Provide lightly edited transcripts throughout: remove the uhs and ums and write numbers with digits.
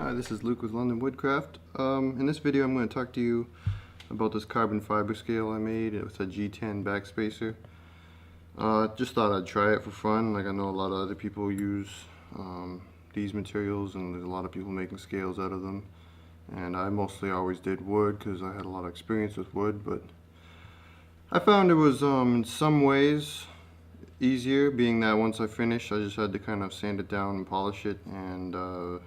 Hi, this is Luke with London Woodcraft. In this video I'm going to talk to you about this carbon fiber scale I made with a G10 backspacer. Just thought I'd try it for fun. Like, I know a lot of other people use these materials, and there's a lot of people making scales out of them. And I mostly always did wood because I had a lot of experience with wood, but I found it was in some ways easier, being that once I finished I just had to kind of sand it down and polish it, and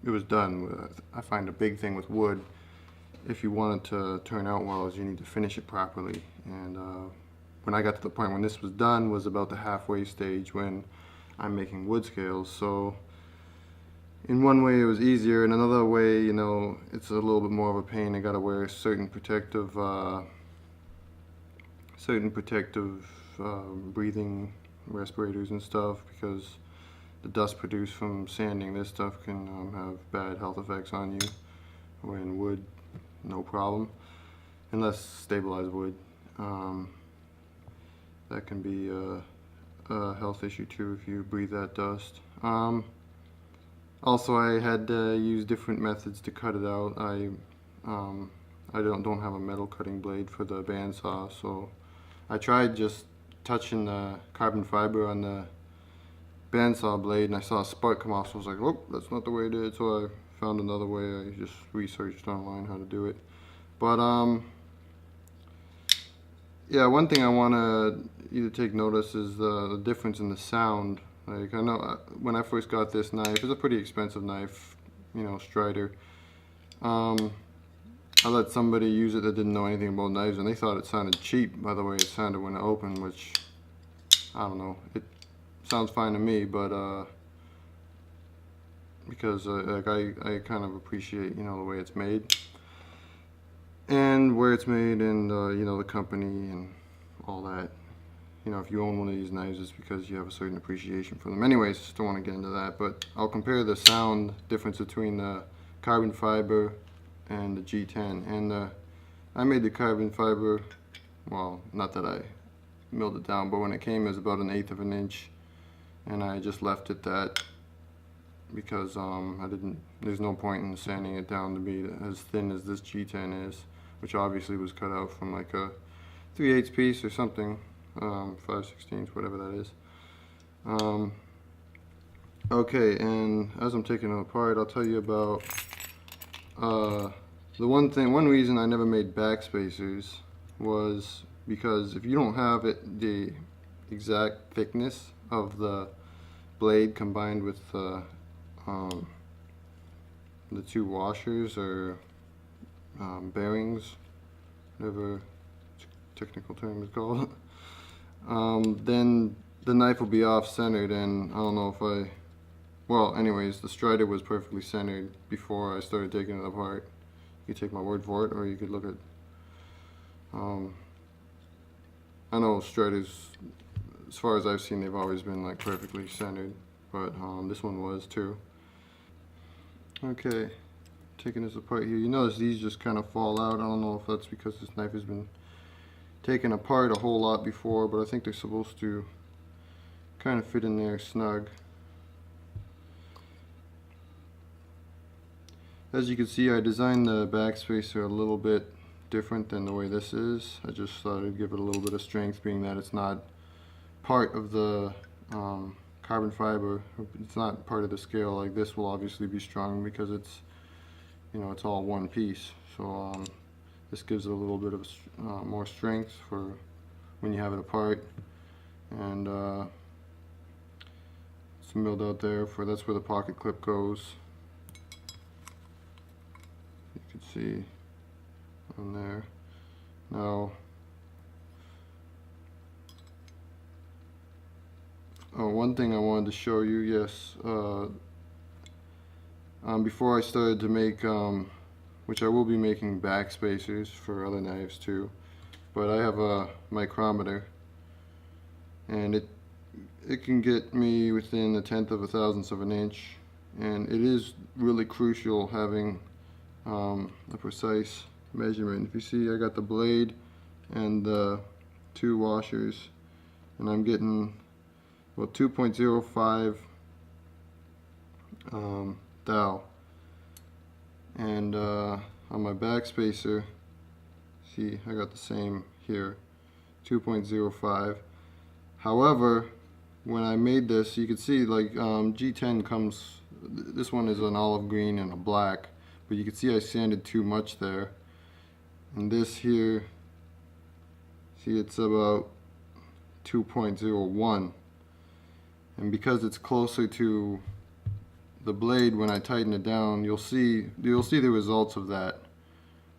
it was done. I find a big thing with wood, if you want it to turn out well, is you need to finish it properly. And when I got to the point when this was done was about the halfway stage when I'm making wood scales. So in one way it was easier, in another way, you know, it's a little bit more of a pain. I gotta wear certain protective breathing respirators and stuff, because the dust produced from sanding this stuff can have bad health effects on you. When wood, no problem, unless stabilized wood. That can be a health issue too if you breathe that dust. Also, I had to use different methods to cut it out. I don't have a metal cutting blade for the bandsaw, so I tried just touching the carbon fiber on the bandsaw blade, and I saw a spark come off, so I was like, oh, that's not the way to do it. So I found another way. I just researched online how to do it. But yeah, one thing I want you to take notice is the difference in the sound. Like, I know when I first got this knife, it's a pretty expensive knife, you know, Strider. I let somebody use it that didn't know anything about knives, and they thought it sounded cheap by the way it sounded when it opened, which, I don't know, it sounds fine to me, but because like I kind of appreciate, you know, the way it's made and where it's made, and you know, the company and all that. You know, if you own one of these knives, it's because you have a certain appreciation for them. Anyways, don't want to get into that, but I'll compare the sound difference between the carbon fiber and the G10. And I made the carbon fiber, well, not that I milled it down, but when it came, it was about 1/8 of an inch, and I just left it that because there's no point in sanding it down to be as thin as this G10 is, which obviously was cut out from like a 3/8 piece or something, 5/16, whatever that is. Okay, and as I'm taking it apart, I'll tell you about one reason I never made backspacers was because if you don't have the exact thickness of the blade combined with the two washers or bearings, whatever technical term is called, then the knife will be off-centered, and I don't know if well, anyways, the Strider was perfectly centered before I started taking it apart. You could take my word for it, or you could look at I know Striders, as far as I've seen, they've always been like perfectly centered, but this one was too. Okay, taking this apart here, you notice these just kind of fall out. I don't know if that's because this knife has been taken apart a whole lot before, but I think they're supposed to kind of fit in there snug. As you can see, I designed the backspacer a little bit different than the way this is. I just thought I'd give it a little bit of strength, being that it's not part of the carbon fiber. It's not part of the scale. Like, this will obviously be strong because it's, you know, it's all one piece. So this gives it a little bit of more strength for when you have it apart. And it's milled out there that's where the pocket clip goes. You can see on there. Now, one thing I wanted to show you, yes, before I started to make, which I will be making backspacers for other knives too, but I have a micrometer, and it can get me within 1/10 of a thousandth of an inch, and it is really crucial having a precise measurement. If you see, I got the blade and the two washers, and I'm getting, well, 2.05 thou. And on my backspacer, see, I got the same here, 2.05. However, when I made this, you can see like G10 comes, this one is an olive green and a black, but you can see I sanded too much there. And this here, see, it's about 2.01. And because it's closer to the blade, when I tighten it down, you'll see the results of that.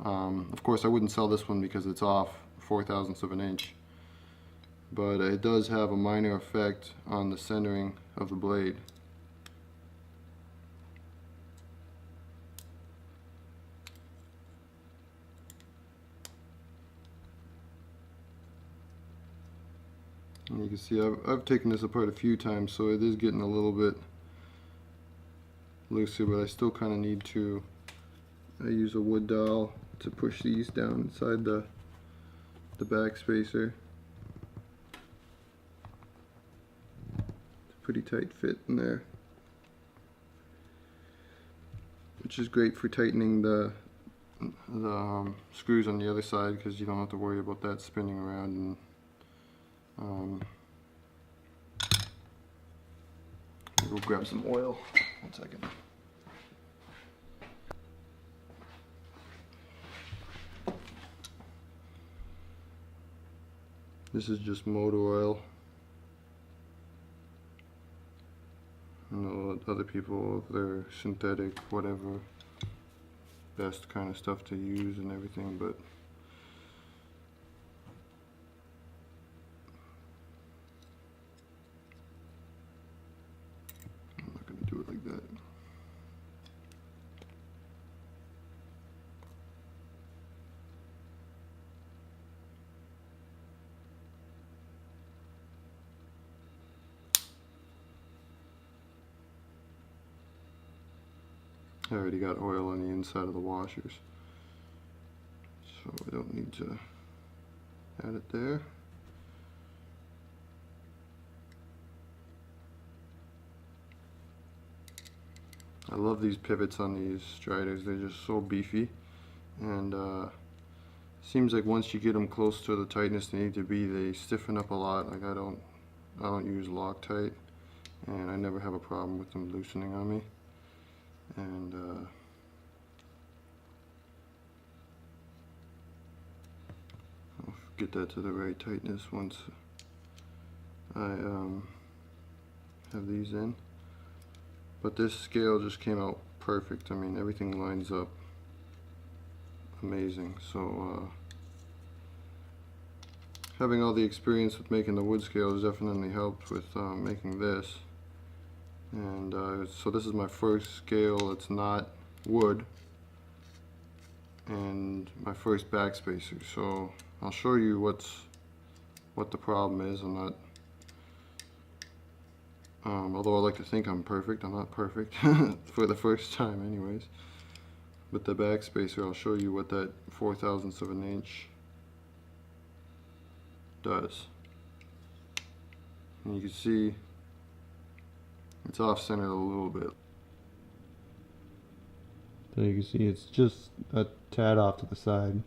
Of course, I wouldn't sell this one because it's off 0.04 of an inch, but it does have a minor effect on the centering of the blade. And you can see I've taken this apart a few times, so it is getting a little bit looser, but I still kind of need to, I use a wood dowel to push these down inside the backspacer. It's a pretty tight fit in there, which is great for tightening the screws on the other side, because you don't have to worry about that spinning around. And we'll grab some oil. 1 second. This is just motor oil. I know other people, they're synthetic, whatever, best kind of stuff to use and everything, but I'm not going to do it like that. I already got oil on the inside of the washers, so I don't need to add it there. I love these pivots on these striders. They're just so beefy, and seems like once you get them close to the tightness they need to be, they stiffen up a lot. Like I don't use Loctite, and I never have a problem with them loosening on me. And I'll get that to the right tightness once I have these in. But this scale just came out perfect. I mean, everything lines up amazing. So having all the experience with making the wood scales definitely helped with making this. And so this is my first scale that's not wood, and my first backspacer. So I'll show you what the problem is. I'm not, although I like to think I'm perfect, I'm not perfect for the first time anyways. With the backspacer, I'll show you what that 0.04 of an inch does. And you can see it's off-centered a little bit. So you can see it's just a tad off to the side,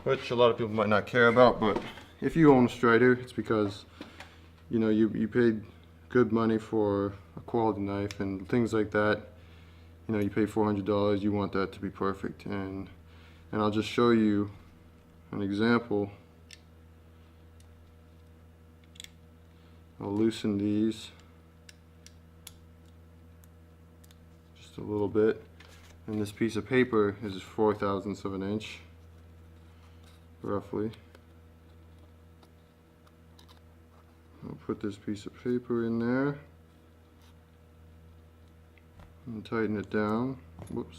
which a lot of people might not care about, but if you own a Strider, it's because you know you paid good money for a quality knife and things like that. You know, you pay $400, you want that to be perfect, and I'll just show you an example. I'll loosen these just a little bit, and this piece of paper is 0.04 of an inch, roughly. I'll put this piece of paper in there and tighten it down. Whoops.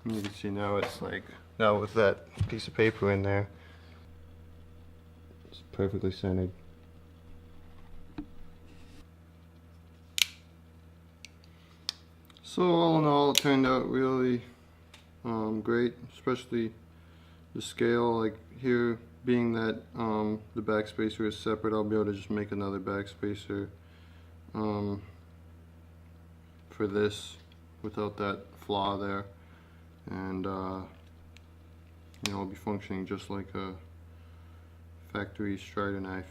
And you can see now it's like, now with that piece of paper in there, it's perfectly centered. So all in all, it turned out really great, especially the scale. Like here, being that the backspacer is separate, I'll be able to just make another backspacer for this without that flaw there, and you know, it'll be functioning just like a factory strider knife.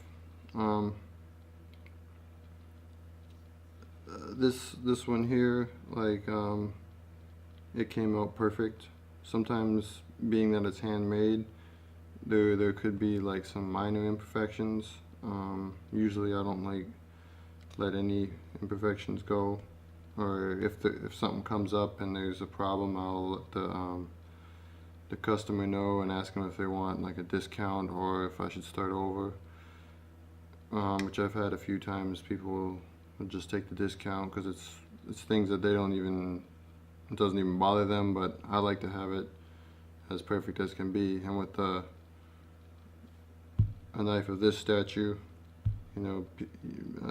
This one here, like, it came out perfect. Sometimes, being that it's handmade, there could be like some minor imperfections. Usually I don't like let any imperfections go, or if something comes up and there's a problem, I'll let the customer know and ask them if they want like a discount or if I should start over, which I've had a few times. People will just take the discount because it's things that they don't even, it doesn't even bother them, but I like to have it as perfect as can be. And with a knife of this stature, you know,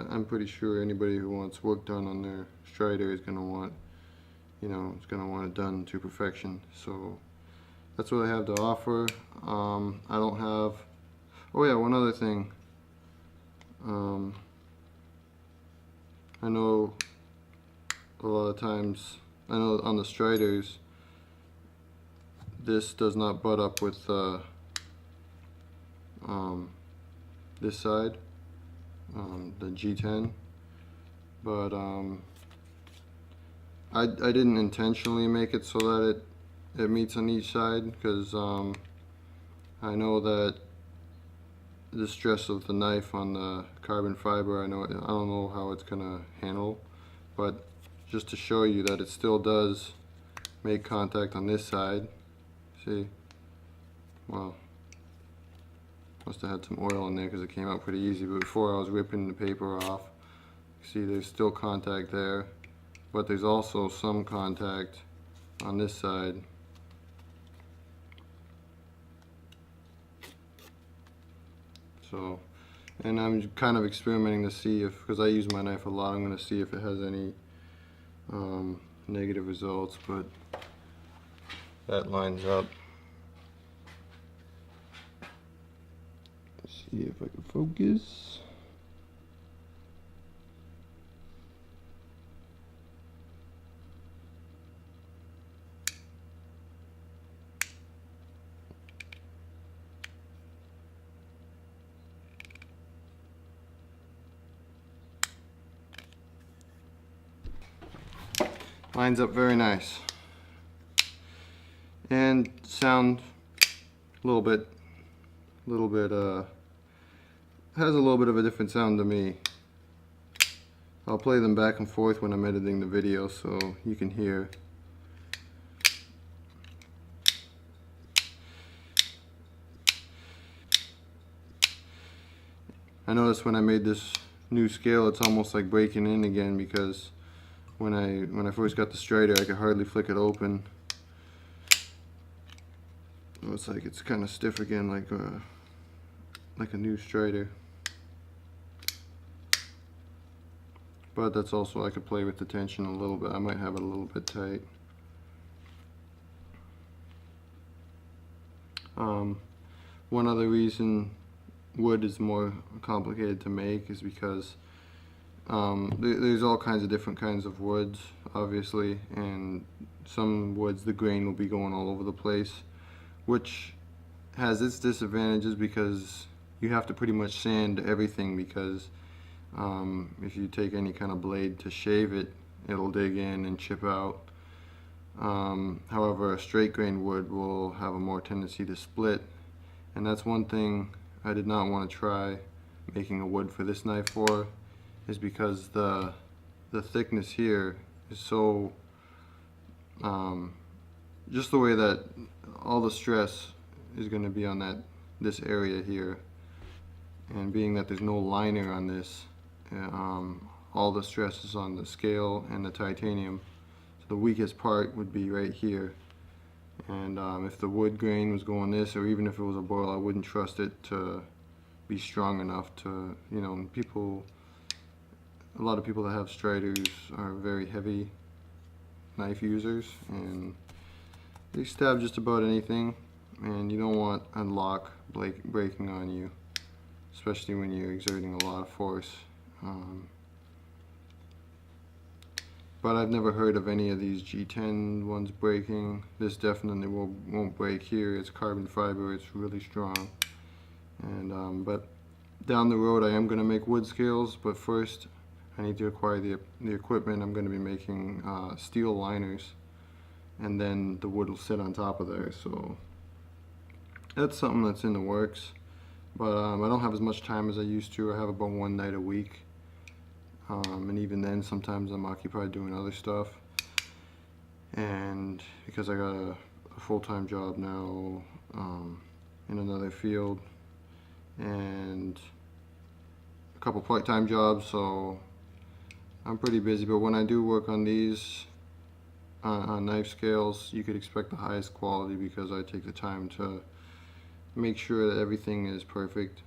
I'm pretty sure anybody who wants work done on their strider is going to want, you know, it's going to want it done to perfection. So that's what I have to offer. I don't have, oh yeah, one other thing. I know a lot of times, I know on the striders, this does not butt up with this side, the G10, but I didn't intentionally make it so that it meets on each side, because I know that the stress of the knife on the carbon fiber, I don't know how it's gonna handle, but just to show you that it still does make contact on this side. See, well, must have had some oil in there because it came out pretty easy, but before I was ripping the paper off, see there's still contact there, but there's also some contact on this side. So, and I'm kind of experimenting to see if, because I use my knife a lot, I'm going to see if it has any negative results, but that lines up. Let's see if I can focus. Lines up very nice, and sound a little bit has a little bit of a different sound to me. I'll play them back and forth when I'm editing the video so you can hear. I noticed when I made this new scale, it's almost like breaking in again, because when I first got the strider, I could hardly flick it open. It's like it's kind of stiff again, like a new strider. But that's also, I could play with the tension a little bit. I might have it a little bit tight. One other reason wood is more complicated to make is because there's all kinds of different kinds of woods, obviously, and some woods the grain will be going all over the place, which has its disadvantages because you have to pretty much sand everything, because if you take any kind of blade to shave it, it'll dig in and chip out. However, a straight grain wood will have a more tendency to split, and that's one thing I did not want to try making a wood for this knife for, is because the thickness here is so, just the way that all the stress is going to be on this area here, and being that there's no liner on this, all the stress is on the scale and the titanium. So the weakest part would be right here, and if the wood grain was going this, or even if it was a boil, I wouldn't trust it to be strong enough to, you know, a lot of people that have striders are very heavy knife users, and they stab just about anything. and you don't want a lock breaking on you, especially when you're exerting a lot of force. But I've never heard of any of these G10 ones breaking. This definitely won't break here. It's carbon fiber, it's really strong. And but down the road I am going to make wood scales, but first I need to acquire the equipment. I'm going to be making steel liners, and then the wood will sit on top of there. So that's something that's in the works, but I don't have as much time as I used to. I have about one night a week, and even then sometimes I'm occupied doing other stuff, and because I got a full-time job now in another field and a couple part-time jobs, so I'm pretty busy. But when I do work on these on knife scales, you could expect the highest quality because I take the time to make sure that everything is perfect.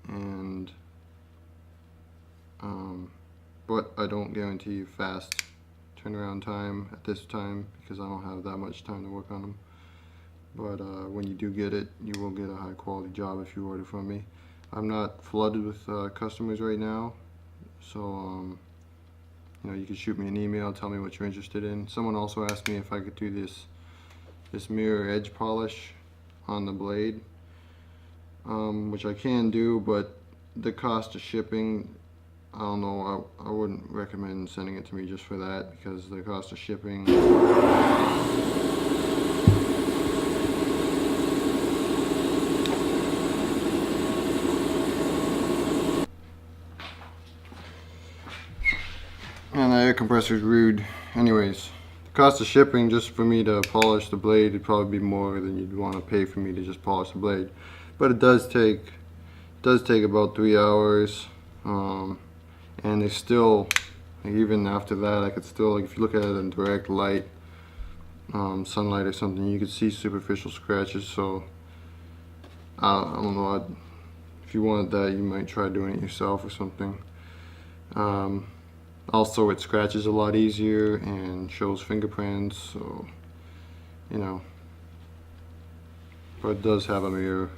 And but I don't guarantee you fast turnaround time at this time because I don't have that much time to work on them. But when you do get it, you will get a high quality job if you order from me. I'm not flooded with customers right now, so you know, you can shoot me an email, tell me what you're interested in. Someone also asked me if I could do this mirror edge polish on the blade, which I can do, but the cost of shipping, I don't know, I wouldn't recommend sending it to me just for that, because the cost of shipping. And the air compressor is rude. Anyways, the cost of shipping just for me to polish the blade would probably be more than you'd want to pay for me to just polish the blade. But it does take about 3 hours, and it's still, like, even after that, I could still, like, if you look at it in direct light, sunlight or something, you could see superficial scratches. So I don't know. If you wanted that, you might try doing it yourself or something. Also, it scratches a lot easier and shows fingerprints, so, you know. But it does have a mirror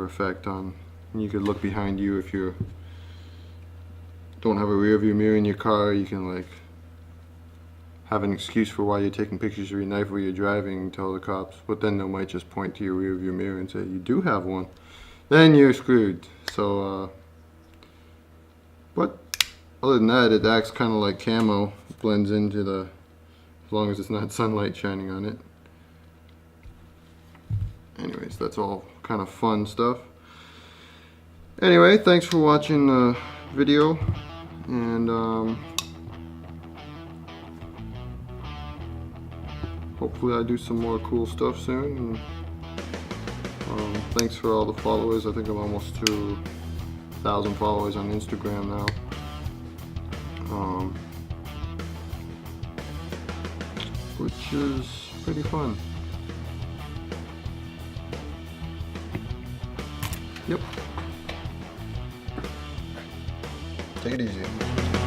effect on. And you could look behind you if you don't have a rear view mirror in your car. You can, like, have an excuse for why you're taking pictures of your knife while you're driving and tell the cops. But then they might just point to your rear view mirror and say you do have one. Then you're screwed. So, but other than that, it acts kind of like camo. It blends into as long as it's not sunlight shining on it. Anyways, that's all kind of fun stuff. Anyway, thanks for watching the video, and hopefully I do some more cool stuff soon. And, thanks for all the followers. I think I'm almost to 1,000 followers on Instagram now. Which is pretty fun. Yep. Take it easy.